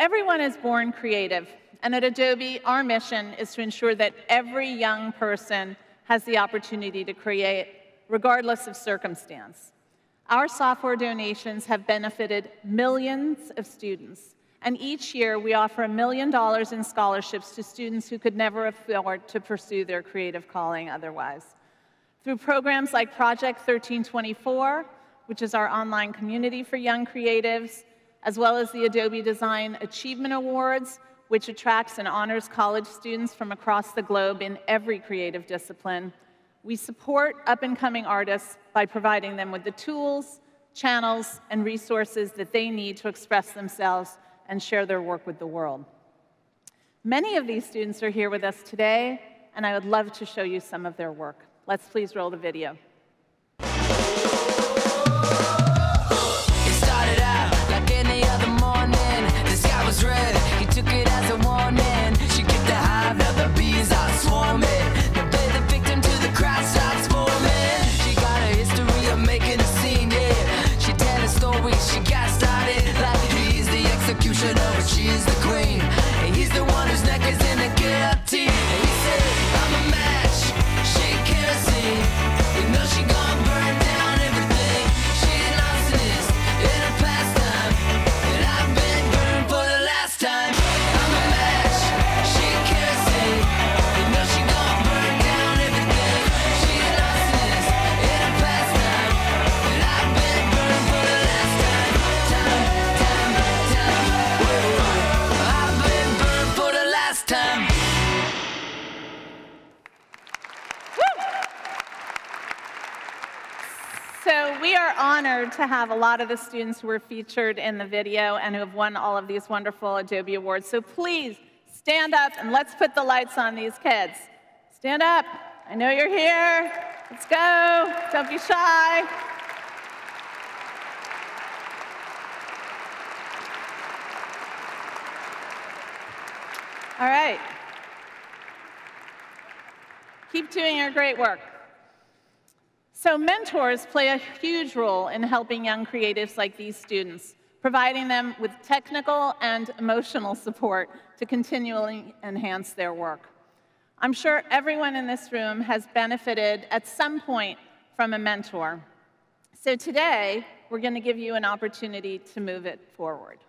Everyone is born creative, and at Adobe, our mission is to ensure that every young person has the opportunity to create, regardless of circumstance. Our software donations have benefited millions of students, and each year we offer $1 million in scholarships to students who could never afford to pursue their creative calling otherwise. Through programs like Project 1324, which is our online community for young creatives, as well as the Adobe Design Achievement Awards, which attracts and honors college students from across the globe in every creative discipline, we support up-and-coming artists by providing them with the tools, channels, and resources that they need to express themselves and share their work with the world. Many of these students are here with us today, and I would love to show you some of their work. Let's please roll the video. It started out like any other morning. The sky was red, he took it as a warning. She kicked the hive, now the bees are swarming. They play the victim till the crowd starts forming. She got a history of making a scene, yeah. She tell a story, she got started like he's the executioner, but she's the queen. And he's the one whose neck is in the guillotine. And he said, I'm a match, she kerosene. You know she gon' burn down everything. She lost this in her pastime, and I've been burned for the last time. I'm a match, she kerosene. You know she gon' burn down everything. She lost this in her pastime, and I've been burned for the last time. I've been burned for the last time. So we are honored to have a lot of the students who were featured in the video and who have won all of these wonderful Adobe Awards. So please stand up and let's put the lights on these kids. Stand up. I know you're here. Let's go. Don't be shy. All right. Keep doing your great work. So mentors play a huge role in helping young creatives like these students, providing them with technical and emotional support to continually enhance their work. I'm sure everyone in this room has benefited at some point from a mentor. So today, we're going to give you an opportunity to move it forward.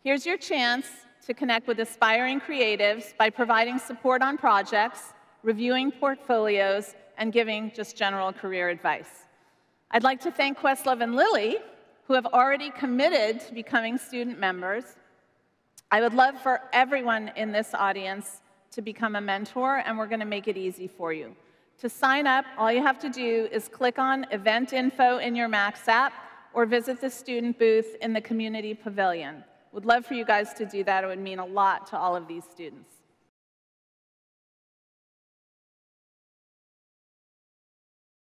Here's your chance to connect with aspiring creatives by providing support on projects, reviewing portfolios, and giving just general career advice. I'd like to thank Questlove and Lily, who have already committed to becoming student members. I would love for everyone in this audience to become a mentor, and we're going to make it easy for you. To sign up, all you have to do is click on Event Info in your Max app or visit the student booth in the Community Pavilion. Would love for you guys to do that. It would mean a lot to all of these students.